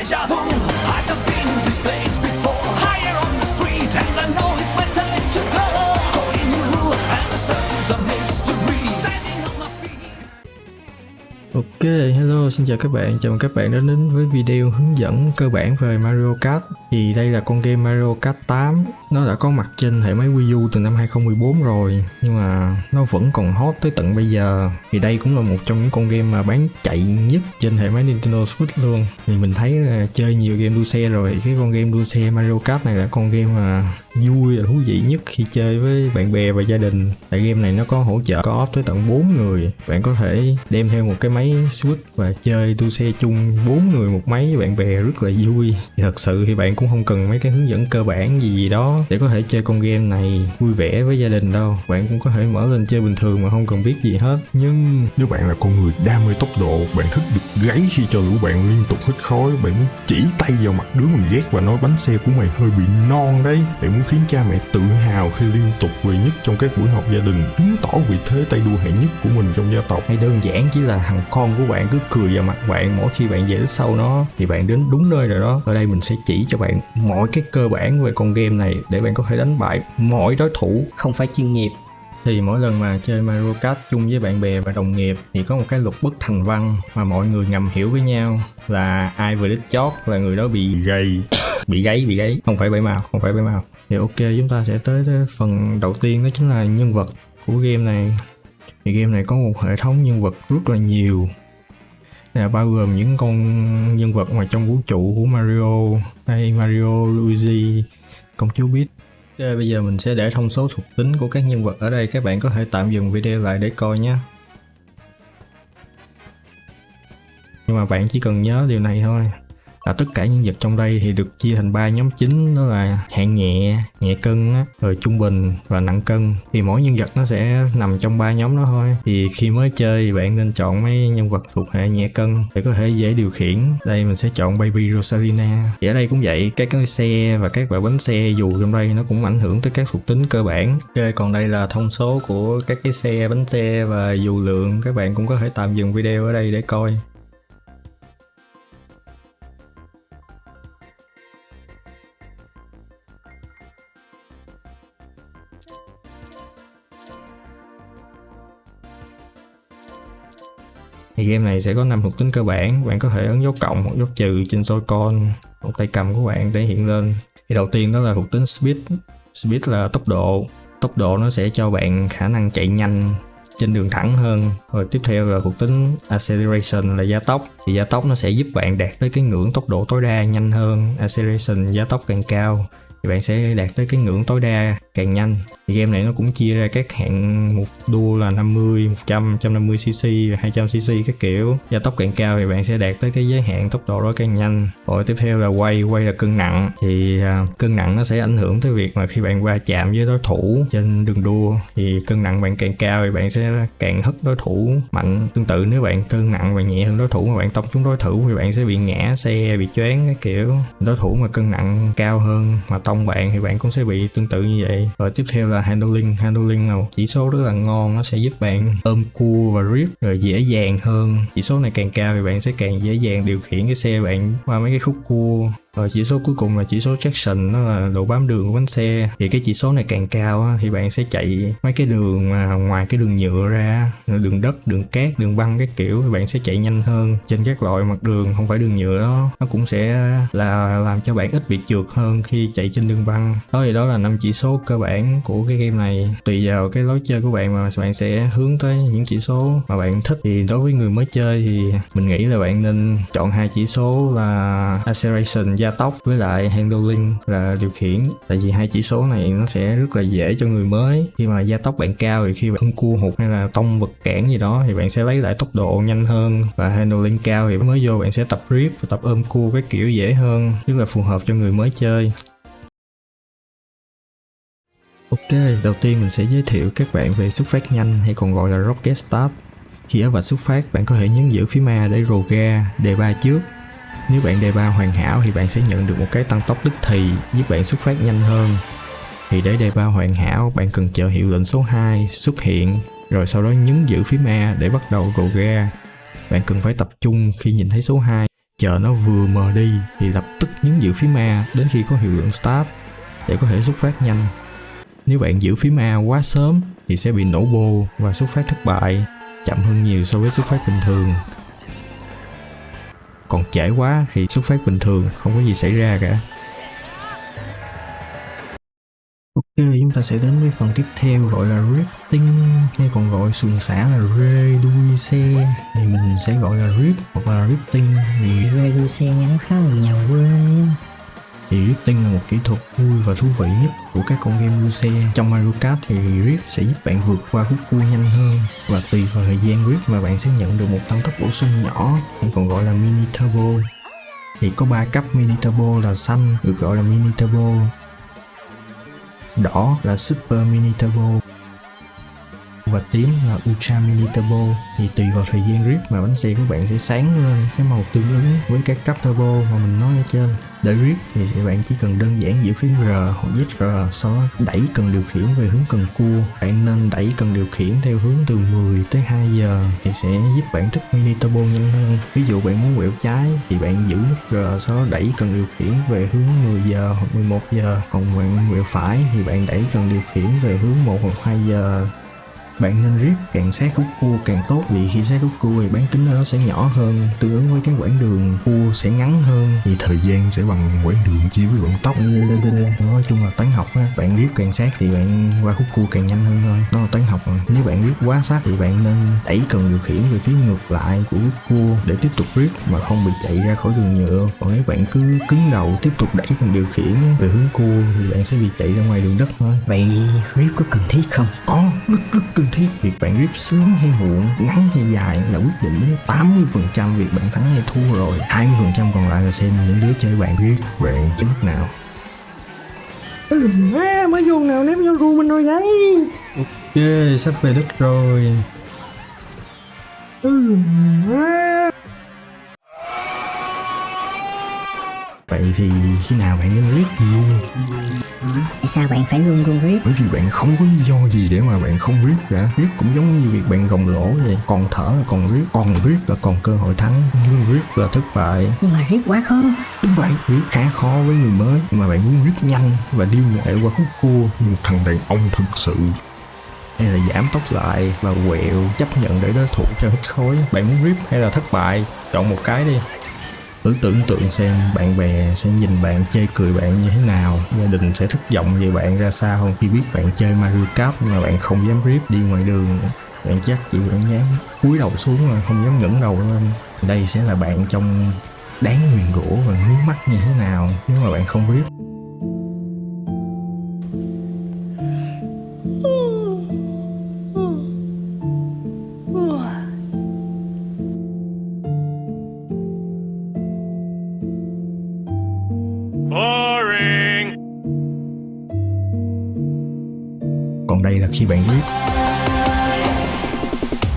deja vu. I just been this place before. Higher on the street and I know it's my time to go. Calling you and the searches of mystery. Standing on my feet. Ok, hello, xin chào các bạn, chào mừng các bạn đã đến với video hướng dẫn cơ bản về Mario Kart. Thì đây là con game Mario Kart 8. Nó đã có mặt trên hệ máy Wii U từ năm 2014 rồi, nhưng mà nó vẫn còn hot tới tận bây giờ. Thì đây cũng là một trong những con game mà bán chạy nhất trên hệ máy Nintendo Switch luôn. Thì mình thấy là chơi nhiều game đua xe rồi, cái con game đua xe Mario Kart này là con game mà vui và thú vị nhất khi chơi với bạn bè và gia đình. Tại game này nó có hỗ trợ co-op tới tận 4 người. Bạn có thể đem theo một cái máy Switch và chơi đua xe chung 4 người một máy với bạn bè rất là vui. Thì thật sự thì bạn cũng không cần mấy cái hướng dẫn cơ bản gì đó để có thể chơi con game này vui vẻ với gia đình đâu. Bạn cũng có thể mở lên chơi bình thường mà không cần biết gì hết. Nhưng nếu bạn là con người đam mê tốc độ, bạn thích được gáy khi cho lũ bạn liên tục hít khói, bạn muốn chỉ tay vào mặt đứa mình ghét và nói bánh xe của mày hơi bị non đấy, bạn muốn khiến cha mẹ tự hào khi liên tục về nhất trong các buổi họp gia đình, chứng tỏ vị thế tay đua hạng nhất của mình trong gia tộc, Hay đơn giản chỉ là thằng con của bạn cứ cười vào mặt bạn mỗi khi bạn về sau nó, thì bạn đến đúng nơi rồi đó. Ở đây mình sẽ chỉ cho bạn mọi cái cơ bản về con game này để bạn có thể đánh bại mọi đối thủ không phải chuyên nghiệp. Thì mỗi lần mà chơi Mario Kart chung với bạn bè và đồng nghiệp thì có một cái luật bất thành văn mà mọi người ngầm hiểu với nhau là ai vừa đích chót là người đó bị gay. bị gáy, không phải bảy màu. Thì ok, chúng ta sẽ tới phần đầu tiên, đó chính là nhân vật của game này. Thì game này có một hệ thống nhân vật rất là nhiều, là bao gồm những con nhân vật mà trong vũ trụ của Mario hay Mario, Luigi, công chúa Peach. Ok, bây giờ mình sẽ để thông số thuộc tính của các nhân vật ở đây, các bạn có thể tạm dừng video lại để coi nhé. Nhưng mà bạn chỉ cần nhớ điều này thôi, là tất cả nhân vật trong đây thì được chia thành 3 nhóm chính, đó là hạng nhẹ, nhẹ cân, rồi trung bình và nặng cân. Thì mỗi nhân vật nó sẽ nằm trong 3 nhóm đó thôi. Thì khi mới chơi thì bạn nên chọn mấy nhân vật thuộc hệ nhẹ cân để có thể dễ điều khiển. Đây mình sẽ chọn Baby Rosalina. Thì ở đây cũng vậy, các cái xe và các loại bánh xe dù trong đây nó cũng ảnh hưởng tới các thuộc tính cơ bản. Ok, còn đây là thông số của các cái xe, bánh xe và dù lượng. Các bạn cũng có thể tạm dừng video ở đây để coi. Thì game này sẽ có 5 thuộc tính cơ bản, bạn có thể ấn dấu cộng hoặc dấu trừ trên Joy-Con hoặc tay cầm của bạn để hiện lên. Thì đầu tiên đó là thuộc tính Speed. Speed là tốc độ nó sẽ cho bạn khả năng chạy nhanh trên đường thẳng hơn. Rồi tiếp theo là thuộc tính Acceleration là gia tốc. Thì gia tốc nó sẽ giúp bạn đạt tới cái ngưỡng tốc độ tối đa nhanh hơn. Acceleration gia tốc càng cao thì bạn sẽ đạt tới cái ngưỡng tối đa càng nhanh. Thì game này nó cũng chia ra các hạng mục đua là 50, 100, 150cc và 200cc các kiểu. Gia tốc càng cao thì bạn sẽ đạt tới cái giới hạn tốc độ đó càng nhanh. Rồi tiếp theo là quay là cân nặng. Thì cân nặng nó sẽ ảnh hưởng tới việc mà khi bạn va chạm với đối thủ trên đường đua, thì cân nặng bạn càng cao thì bạn sẽ càng hất đối thủ mạnh. Tương tự nếu bạn cân nặng và nhẹ hơn đối thủ mà bạn tông trúng đối thủ thì bạn sẽ bị ngã xe, bị choáng các kiểu. Đối thủ mà cân nặng cao hơn mà tông bạn thì bạn cũng sẽ bị tương tự như vậy. Rồi tiếp theo là handling là một chỉ số rất là ngon, nó sẽ giúp bạn ôm cua và grip rồi dễ dàng hơn. Chỉ số này càng cao thì bạn sẽ càng dễ dàng điều khiển cái xe bạn qua mấy cái khúc cua. Rồi chỉ số cuối cùng là chỉ số traction, nó là độ bám đường của bánh xe. Thì cái chỉ số này càng cao thì bạn sẽ chạy mấy cái đường mà ngoài cái đường nhựa ra, đường đất, đường cát, đường băng các kiểu, thì bạn sẽ chạy nhanh hơn trên các loại mặt đường không phải đường nhựa đó. Nó cũng sẽ là làm cho bạn ít bị trượt hơn khi chạy trên đường băng. Đó thì đó là 5 chỉ số cơ bản của cái game này. Tùy vào cái lối chơi của bạn mà bạn sẽ hướng tới những chỉ số mà bạn thích. Thì đối với người mới chơi thì mình nghĩ là bạn nên chọn 2 chỉ số là Acceleration gia tốc với lại handling là điều khiển. Tại vì 2 chỉ số này nó sẽ rất là dễ cho người mới. Khi mà gia tốc bạn cao thì khi bạn cua hụt hay là tông vật cản gì đó thì bạn sẽ lấy lại tốc độ nhanh hơn. Và handling cao thì mới vô bạn sẽ tập grip, tập ôm cua cái kiểu dễ hơn, rất là phù hợp cho người mới chơi. Ok, đầu tiên mình sẽ giới thiệu các bạn về xuất phát nhanh hay còn gọi là Rocket Start. Khi ở vạch xuất phát, bạn có thể nhấn giữ phím A để rồ ga, đề ba trước. Nếu bạn đề ba hoàn hảo thì bạn sẽ nhận được một cái tăng tốc tức thì giúp bạn xuất phát nhanh hơn. Thì để đề ba hoàn hảo, bạn cần chờ hiệu lệnh số 2 xuất hiện, rồi sau đó nhấn giữ phím A để bắt đầu rồ ga. Bạn cần phải tập trung khi nhìn thấy số 2. Chờ nó vừa mờ đi thì lập tức nhấn giữ phím A đến khi có hiệu lệnh Start để có thể xuất phát nhanh. Nếu bạn giữ phím A quá sớm thì sẽ bị nổ bô và xuất phát thất bại, chậm hơn nhiều so với xuất phát bình thường. Còn trễ quá thì xuất phát bình thường, không có gì xảy ra cả. Ok, chúng ta sẽ đến với phần tiếp theo gọi là drifting, hay còn gọi suồng xả là rê đuôi xe, thì mình sẽ gọi là drift hoặc là drifting. Vì Rê đuôi xe nghe nó khá là nhà quê. thì drifting là một kỹ thuật vui và thú vị nhất của các con game đua xe. Trong Mario Kart thì drift sẽ giúp bạn vượt qua khúc cua nhanh hơn, và tùy vào thời gian drift mà bạn sẽ nhận được một tăng tốc bổ sung nhỏ, hay còn gọi là mini turbo. Thì có 3 cấp mini turbo là xanh được gọi là mini turbo, đỏ là super mini turbo và tím là ultra mini turbo. Thì tùy vào thời gian drift mà bánh xe của bạn sẽ sáng lên cái màu tương ứng với các cấp turbo mà mình nói ở trên. Để drift thì bạn chỉ cần đơn giản giữ phím R hoặc ZR, sau đó đẩy cần điều khiển về hướng cần cua. Bạn nên đẩy cần điều khiển theo hướng từ 10 tới 2 giờ thì sẽ giúp bạn thích mini turbo nhanh hơn. Ví dụ bạn muốn quẹo trái thì bạn giữ nút R, sau đó đẩy cần điều khiển về hướng 10 giờ hoặc 11 giờ. Còn bạn quẹo phải thì bạn đẩy cần điều khiển về hướng 1 hoặc 2 giờ. Bạn nên drift càng sát khúc cua càng tốt, vì khi sát khúc cua thì bán kính nó sẽ nhỏ hơn, tương ứng với các quãng đường cua sẽ ngắn hơn, thì Thời gian sẽ bằng quãng đường chia với vận tốc. nói chung là toán học á. Bạn drift càng sát thì bạn qua khúc cua càng nhanh hơn thôi, nó là toán học mà. Nếu bạn drift quá sát thì bạn nên đẩy cần điều khiển về phía ngược lại của khúc cua để tiếp tục drift mà không bị chạy ra khỏi đường nhựa. Còn nếu bạn cứ cứng đầu tiếp tục đẩy cần điều khiển về hướng cua thì bạn sẽ bị chạy ra ngoài đường đất thôi. Vậy drift có cần thiết không? Có, rất cần thiết. Việc bạn drift sớm hay muộn, ngắn hay dài là quyết định đến 80% việc bạn thắng hay thua rồi. 20% còn lại là xem những đứa chơi bạn drift bạn đến mức nào. Mới vô nào ném vô gu mình rồi đấy. Ok, sắp về đất rồi. Vậy thì khi nào bạn nên drift nhiều? Tại sao bạn phải luôn drift? Bởi vì bạn không có lý do gì để mà bạn không drift cả. Drift cũng giống như việc bạn gồng lỗ vậy. Còn thở là còn drift là còn cơ hội thắng, ngưng drift là thất bại. Nhưng mà drift quá khó. Đúng vậy, drift khá khó với người mới, mà bạn muốn drift nhanh và đi nhẹ qua khúc cua Như một thằng đàn ông thực sự. hay là giảm tốc lại và quẹo, chấp nhận để đối thủ cho hít khói. Bạn muốn drift hay là thất bại? Chọn một cái đi. Thử tưởng tượng xem bạn bè sẽ nhìn bạn chê cười bạn như thế nào, gia đình sẽ thất vọng về bạn ra sao khi biết bạn chơi Mario Kart mà bạn không dám drift đi ngoài đường. Bạn chắc chỉ vẫn dám cúi đầu xuống mà không dám ngẩng đầu lên. Đây sẽ là bạn trong đáng nguyền rủa và ngứa mắt như thế nào nếu mà bạn không drift. Còn đây là khi bạn drift.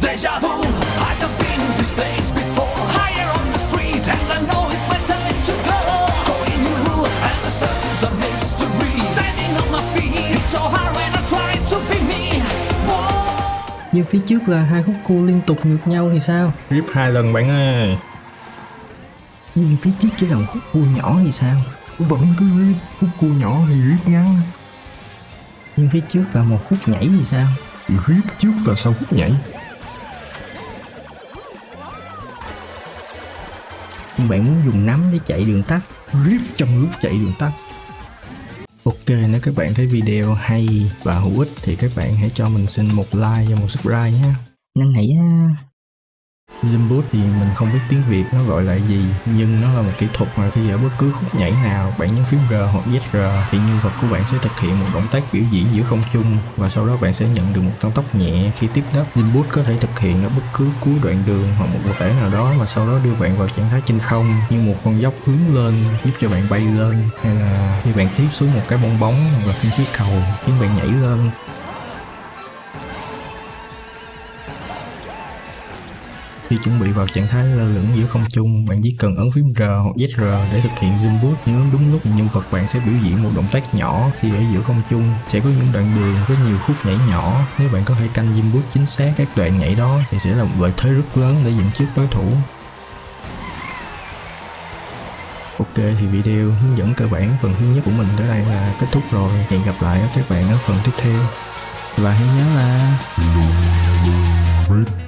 Deja vu, I just been in this place before. Higher on the street, and I know it's my time to go. Going new, and the search is a mystery. Standing on my feet, it's so hard when I try to be me. Whoa. Nhưng phía trước là hai khúc cua liên tục ngược nhau thì sao? Drift 2 lần bạn ơi. Nhưng phía trước chỉ là một khúc cua nhỏ thì sao? Vẫn cứ drift, khúc cua nhỏ thì drift ngắn. Nhưng phía trước là một khúc nhảy thì sao? Drift trước và sau khúc nhảy. Nhưng bạn muốn dùng nắm để chạy đường tắt. Drift trong lúc chạy đường tắt. Ok, nếu các bạn thấy video hay và hữu ích thì các bạn hãy cho mình xin một like và một subscribe nhé. Năn nỉ Zoom thì mình không biết tiếng Việt nó gọi là gì, nhưng nó là một kỹ thuật mà khi ở bất cứ khúc nhảy nào bạn nhấn phím R hoặc ZR thì nhân vật của bạn sẽ thực hiện một động tác biểu diễn giữa không trung, và sau đó bạn sẽ nhận được một tăng tốc nhẹ khi tiếp đất. Zoom có thể thực hiện ở bất cứ cuối đoạn đường hoặc một vật thể nào đó, và sau đó đưa bạn vào trạng thái trên không như một con dốc hướng lên giúp cho bạn bay lên, hay là khi bạn tiếp xuống một cái bong bóng hoặc là khinh khí cầu khiến bạn nhảy lên. Khi chuẩn bị vào trạng thái lơ lửng giữa không trung, bạn chỉ cần ấn phím R hoặc ZR để thực hiện zoom boost. Nếu ấn đúng lúc thì nhân vật bạn sẽ biểu diễn một động tác nhỏ khi ở giữa không trung. Sẽ có những đoạn đường có nhiều khúc nhảy nhỏ. Nếu bạn có thể canh zoom boost chính xác các đoạn nhảy đó thì sẽ là một lợi thế rất lớn để dẫn trước đối thủ. Ok thì video hướng dẫn cơ bản phần thứ nhất của mình tới đây là kết thúc rồi. Hẹn gặp lại các bạn ở phần tiếp theo. Và hãy nhớ là luôn luôn ready.